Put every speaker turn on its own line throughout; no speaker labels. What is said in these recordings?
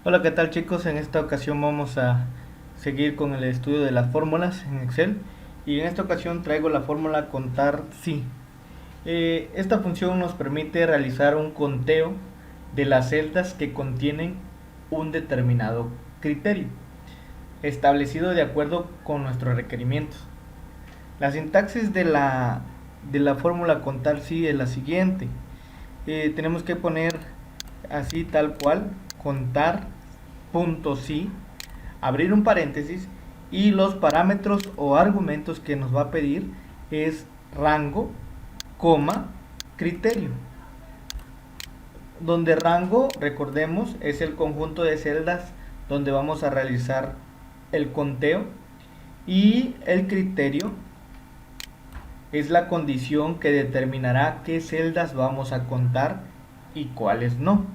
Hola, ¿qué tal chicos? En esta ocasión vamos a seguir con el estudio de las fórmulas en Excel y en esta ocasión traigo la fórmula contar si. Esta función nos permite realizar un conteo de las celdas que contienen un determinado criterio establecido de acuerdo con nuestros requerimientos. La sintaxis de la fórmula contar si es la siguiente. Tenemos que poner así tal cual contar punto si, abrir un paréntesis y los parámetros o argumentos que nos va a pedir es rango, coma, criterio. Donde rango, recordemos, es el conjunto de celdas donde vamos a realizar el conteo y el criterio es la condición que determinará qué celdas vamos a contar y cuáles no.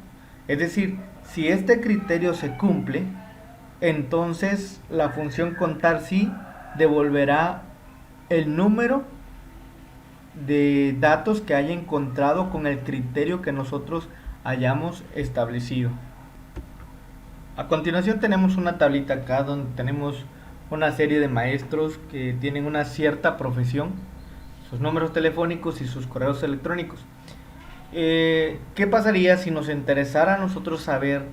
Es decir, si este criterio se cumple, entonces la función contar si devolverá el número de datos que haya encontrado con el criterio que nosotros hayamos establecido. A continuación tenemos una tablita acá donde tenemos una serie de maestros que tienen una cierta profesión, sus números telefónicos y sus correos electrónicos. ¿Qué pasaría si nos interesara a nosotros saber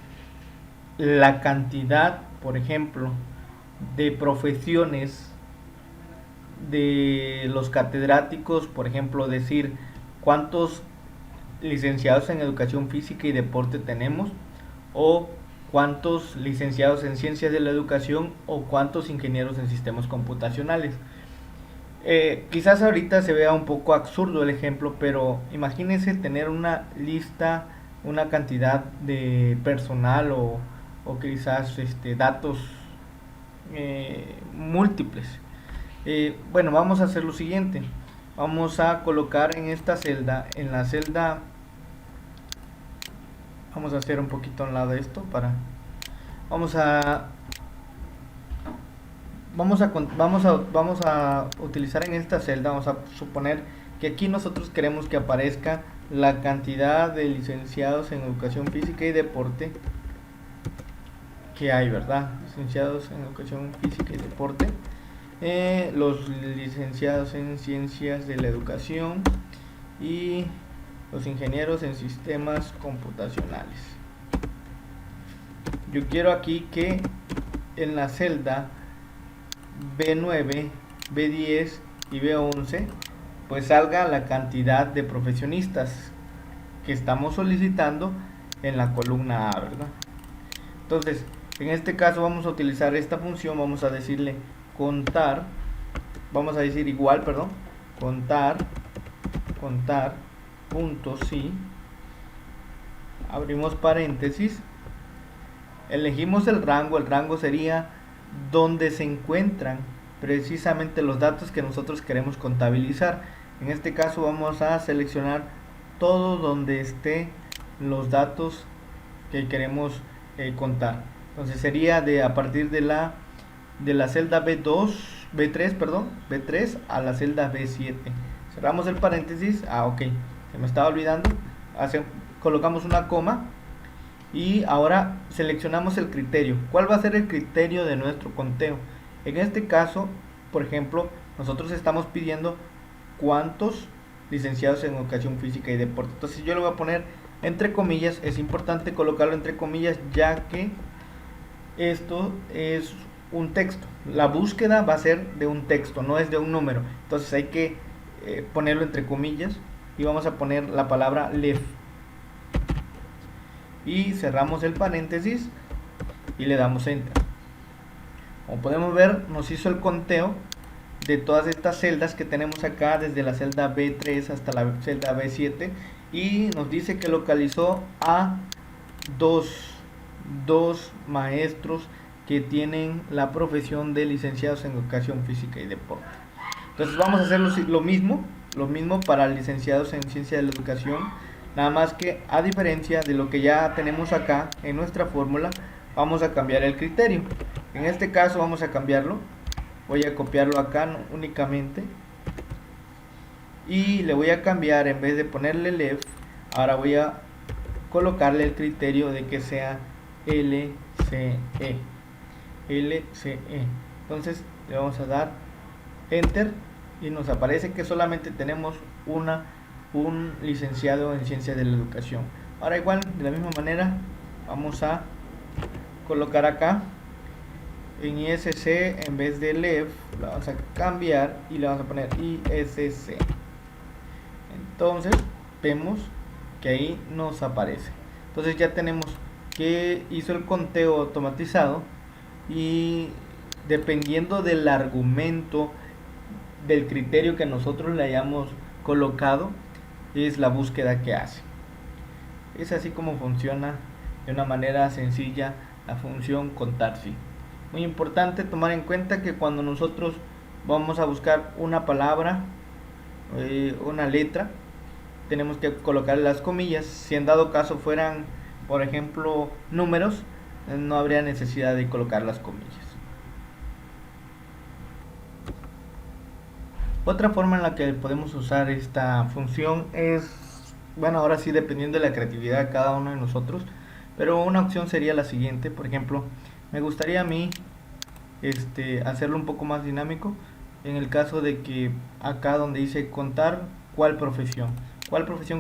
la cantidad, por ejemplo, de profesiones de los catedráticos? Por ejemplo, decir cuántos licenciados en educación física y deporte tenemos, o cuántos licenciados en ciencias de la educación, o cuántos ingenieros en sistemas computacionales. Quizás ahorita se vea un poco absurdo el ejemplo, pero imagínense tener una lista, una cantidad de personal o quizás datos múltiples. Bueno, vamos a hacer lo siguiente. Vamos a colocar en esta celda, en la celda, vamos a hacer un poquito a un lado esto para, vamos a vamos a utilizar en esta celda, vamos a suponer que aquí nosotros queremos que aparezca la cantidad de licenciados en educación física y deporte que hay, ¿verdad? Licenciados en educación física y deporte, los licenciados en ciencias de la educación y los ingenieros en sistemas computacionales. Yo quiero aquí que en la celda B9, B10 y B11 pues salga la cantidad de profesionistas que estamos solicitando en la columna A, ¿verdad? Entonces, en este caso vamos a utilizar esta función, vamos a decirle contar, vamos a decir igual, perdón, contar punto si, abrimos paréntesis, elegimos el rango sería donde se encuentran precisamente los datos que nosotros queremos contabilizar. En este caso vamos a seleccionar todo donde esté los datos que queremos contar. Entonces sería a partir de la celda B3 a la celda B7. Cerramos el paréntesis. Ok, se me estaba olvidando. Colocamos una coma. Y ahora seleccionamos el criterio. ¿Cuál va a ser el criterio de nuestro conteo? En este caso, por ejemplo, nosotros estamos pidiendo cuántos licenciados en educación física y deporte. Entonces yo le voy a poner entre comillas. Es importante colocarlo entre comillas ya que esto es un texto. La búsqueda va a ser de un texto, no es de un número. Entonces hay que ponerlo entre comillas y vamos a poner la palabra left. Y cerramos el paréntesis y le damos enter. Como podemos ver, nos hizo el conteo de todas estas celdas que tenemos acá, desde la celda B3 hasta la celda B7, y nos dice que localizó a dos maestros que tienen la profesión de licenciados en educación física y deporte. Entonces vamos a hacer lo mismo para licenciados en ciencia de la educación. Nada más que a diferencia de lo que ya tenemos acá en nuestra fórmula, vamos a cambiar el criterio. En este caso vamos a cambiarlo. Voy a copiarlo acá únicamente. Y le voy a cambiar, en vez de ponerle left, ahora voy a colocarle el criterio de que sea LCE. LCE. Entonces le vamos a dar enter y nos aparece que solamente tenemos un licenciado en ciencia de la educación. Ahora igual de la misma manera vamos a colocar acá en ISC, en vez de LEF la vamos a cambiar y le vamos a poner ISC. Entonces vemos que ahí nos aparece. Entonces ya tenemos que hizo el conteo automatizado y dependiendo del argumento, del criterio que nosotros le hayamos colocado, es la búsqueda que hace. Es así como funciona de una manera sencilla la función contar sí. Muy importante tomar en cuenta que cuando nosotros vamos a buscar una palabra, una letra, tenemos que colocar las comillas. Si en dado caso fueran, por ejemplo, números, no habría necesidad de colocar las comillas. Otra forma en la que podemos usar esta función es, bueno, ahora sí dependiendo de la creatividad de cada uno de nosotros, pero una opción sería la siguiente. Por ejemplo, me gustaría a mí hacerlo un poco más dinámico, en el caso de que acá donde dice contar, ¿cuál profesión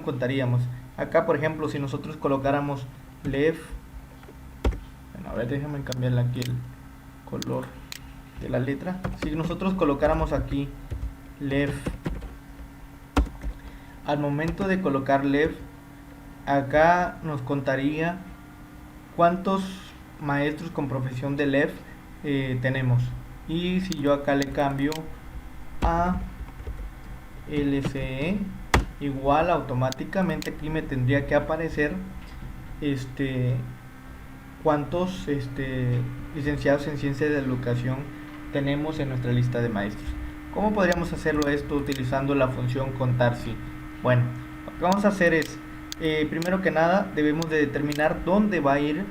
contaríamos? Acá por ejemplo, si nosotros colocáramos LEF, bueno, a ver, déjame cambiarle aquí el color de la letra. Si nosotros colocáramos aquí LEF, al momento de colocar LEF, acá nos contaría cuántos maestros con profesión de LEF tenemos. Y si yo acá le cambio a LCE, igual automáticamente aquí me tendría que aparecer cuántos licenciados en ciencia de la educación tenemos en nuestra lista de maestros. ¿Cómo podríamos hacerlo esto utilizando la función contar sí? Bueno, lo que vamos a hacer es, primero que nada, debemos de determinar dónde va a ir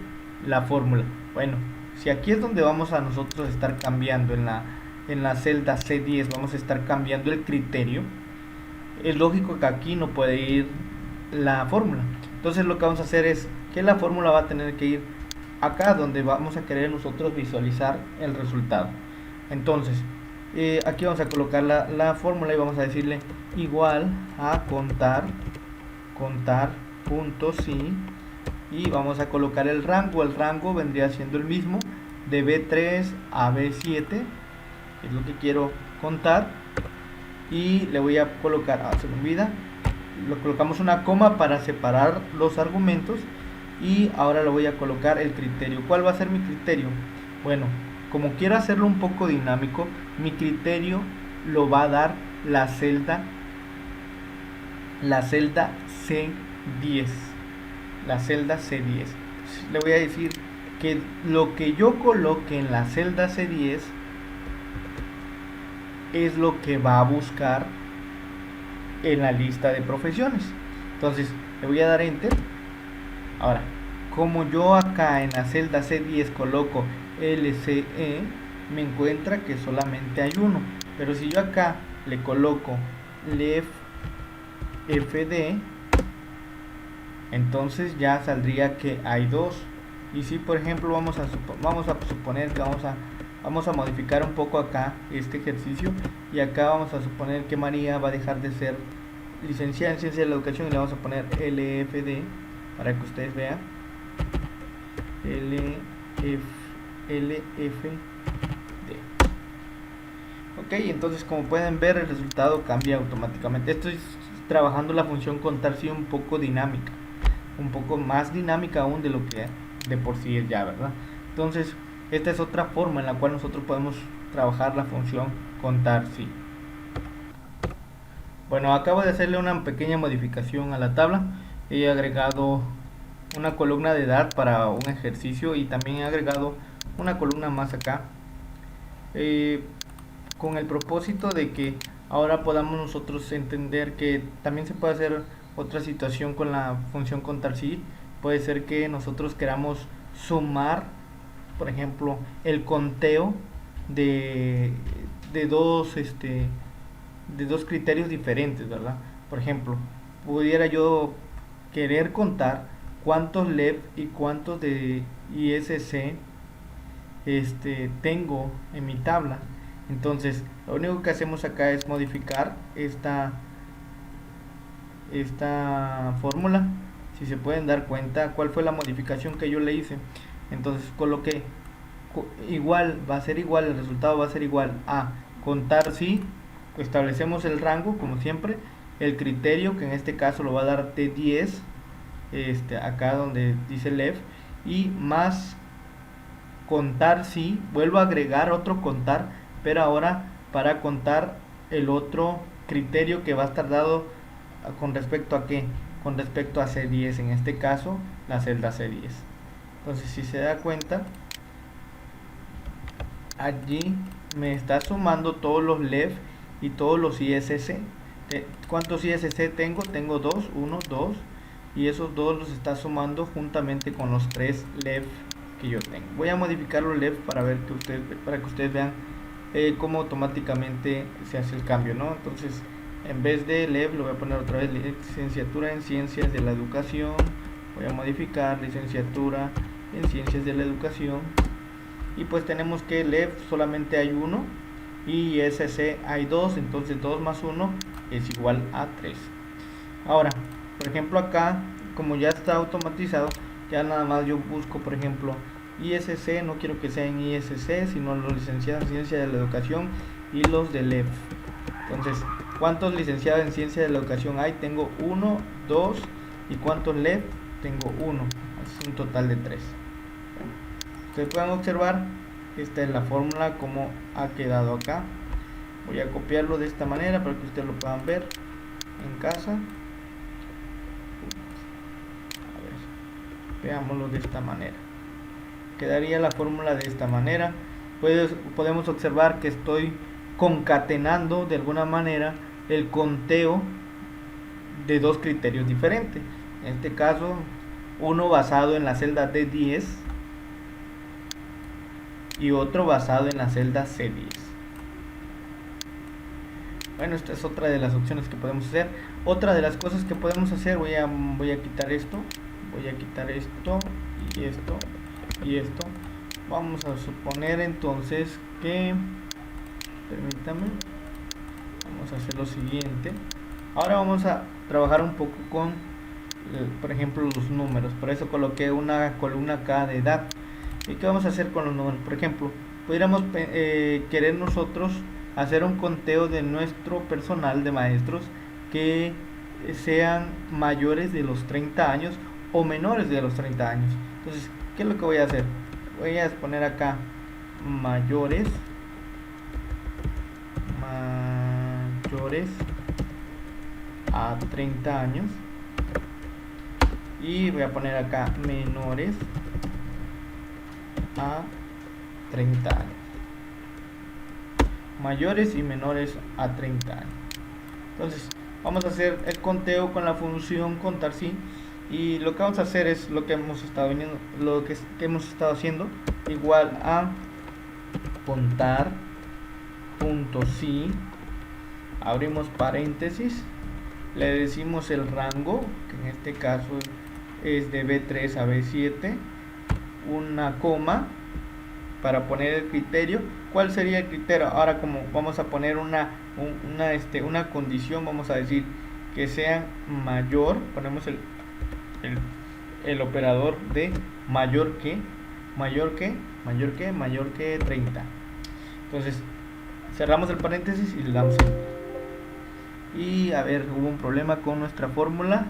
la fórmula. Bueno, si aquí es donde vamos a nosotros estar cambiando en la celda C10, vamos a estar cambiando el criterio, es lógico que aquí no puede ir la fórmula. Entonces lo que vamos a hacer es que la fórmula va a tener que ir acá donde vamos a querer nosotros visualizar el resultado. Entonces aquí vamos a colocar la fórmula y vamos a decirle igual a contar punto sí, y vamos a colocar el rango vendría siendo el mismo, de B3 a B7 es lo que quiero contar, y le voy a colocar, se me olvida, lo colocamos una coma para separar los argumentos, y ahora le voy a colocar el criterio. ¿Cuál va a ser mi criterio? Bueno, como quiero hacerlo un poco dinámico, mi criterio lo va a dar la celda C10. La celda C10. Le voy a decir que lo que yo coloque en la celda C10 es lo que va a buscar en la lista de profesiones. Entonces le voy a dar enter. Ahora, como yo acá en la celda C10 coloco LCE, me encuentra que solamente hay uno. Pero si yo acá le coloco LEF FD, entonces ya saldría que hay dos. Y si por ejemplo vamos a suponer que vamos a modificar un poco acá este ejercicio, y acá vamos a suponer que María va a dejar de ser licenciada en ciencia de la educación y le vamos a poner LFD para que ustedes vean LFD. Ok, entonces como pueden ver el resultado cambia automáticamente. Esto es trabajando la función contar sí un poco dinámica, un poco más dinámica aún de lo que de por sí es ya, ¿verdad? Entonces esta es otra forma en la cual nosotros podemos trabajar la función contar sí. Bueno, acabo de hacerle una pequeña modificación a la tabla. He agregado una columna de edad para un ejercicio y también he agregado una columna más acá, con el propósito de que ahora podamos nosotros entender que también se puede hacer otra situación con la función contar sí. Puede ser que nosotros queramos sumar, por ejemplo, el conteo de dos criterios diferentes, ¿verdad? Por ejemplo, pudiera yo querer contar cuántos LEF y cuántos de ISC tengo en mi tabla. Entonces lo único que hacemos acá es modificar esta fórmula. Si se pueden dar cuenta cuál fue la modificación que yo le hice, entonces coloqué igual, va a ser igual, el resultado va a ser igual a contar si establecemos el rango como siempre, el criterio que en este caso lo va a dar T10, acá donde dice left, y más contar si, vuelvo a agregar otro contar, pero ahora para contar el otro criterio que va a estar dado con respecto a qué, con respecto a C10, en este caso la celda C10. Entonces si se da cuenta, allí me está sumando todos los LEF y todos los ISC. ¿Cuántos ISC tengo? Tengo 2, 1, 2, y esos dos los está sumando juntamente con los 3 LEF que yo tengo. Voy a modificar los LEF para ver para que ustedes vean cómo automáticamente se hace el cambio, ¿no? Entonces, en vez de LEF lo voy a poner otra vez licenciatura en Ciencias de la Educación. Voy a modificar licenciatura en Ciencias de la Educación. Y pues tenemos que LEF solamente hay 1 y ISC hay 2, entonces 2 más 1 es igual a 3. Ahora, por ejemplo acá, como ya está automatizado, ya nada más yo busco, por ejemplo, ISC, no quiero que sea en ISC, sino los licenciados en Ciencia de la Educación y los de LEF. Entonces, ¿cuántos licenciados en Ciencia de la Educación hay? Tengo 1, 2, y ¿cuántos LEF? Tengo 1, es un total de 3. Ustedes pueden observar, esta es la fórmula como ha quedado acá. Voy a copiarlo de esta manera para que ustedes lo puedan ver en casa. A ver, veámoslo de esta manera. Quedaría la fórmula de esta manera. Podemos observar que estoy concatenando de alguna manera el conteo de dos criterios diferentes. En este caso, uno basado en la celda D10 y otro basado en la celda C10. Bueno, esta es otra de las opciones que podemos hacer. Otra de las cosas que podemos hacer, voy a quitar esto, y esto y esto. Vamos a suponer entonces que, permítame, vamos a hacer lo siguiente. Ahora vamos a trabajar un poco con, por ejemplo, los números. Por eso coloqué una columna acá de edad. ¿Y qué vamos a hacer con los números? Por ejemplo, pudiéramos querer nosotros hacer un conteo de nuestro personal de maestros que sean mayores de los 30 años o menores de los 30 años. Entonces, ¿qué es lo que voy a hacer? Voy a poner acá mayores a 30 años, y voy a poner acá menores a 30 años. Mayores y menores a 30 años. Entonces vamos a hacer el conteo con la función contar si, y lo que vamos a hacer es lo que hemos estado haciendo, igual a contar punto si, abrimos paréntesis, le decimos el rango, que en este caso es de B3 a B7, una coma para poner el criterio. ¿Cuál sería el criterio? Ahora, como vamos a poner una condición, vamos a decir que sean mayor, ponemos el operador de mayor que 30. Entonces cerramos el paréntesis y le damos enter. Y a ver, hubo un problema con nuestra fórmula.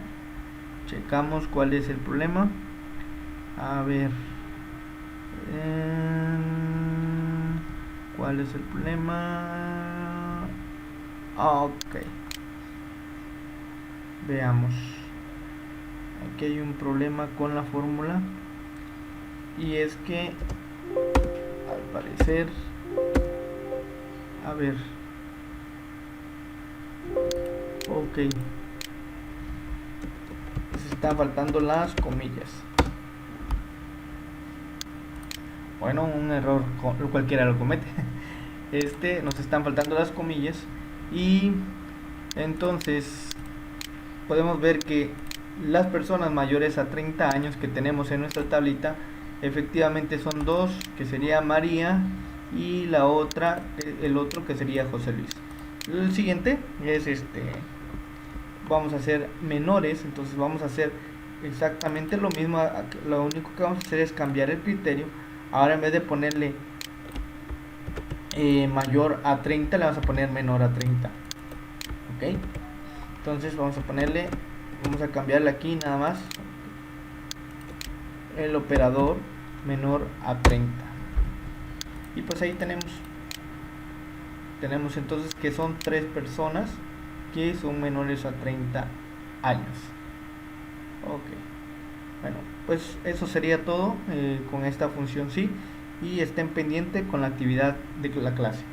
Checamos cuál es el problema. A ver, ¿cuál es el problema? Ok, veamos. Aquí hay un problema con la fórmula, y es que al parecer, a ver, ok, se están faltando las comillas. Bueno, un error cualquiera lo comete. Nos están faltando las comillas, y entonces podemos ver que las personas mayores a 30 años que tenemos en nuestra tablita efectivamente son dos, que sería María, y la otra, el otro que sería José Luis. El siguiente es vamos a hacer menores, entonces vamos a hacer exactamente lo mismo. Lo único que vamos a hacer es cambiar el criterio. Ahora en vez de ponerle mayor a 30, le vamos a poner menor a 30. Ok, entonces vamos a cambiarle aquí nada más el operador menor a 30, y pues ahí tenemos entonces que son tres personas que son menores a 30 años. Ok, bueno, pues eso sería todo con esta función sí, y estén pendientes con la actividad de la clase.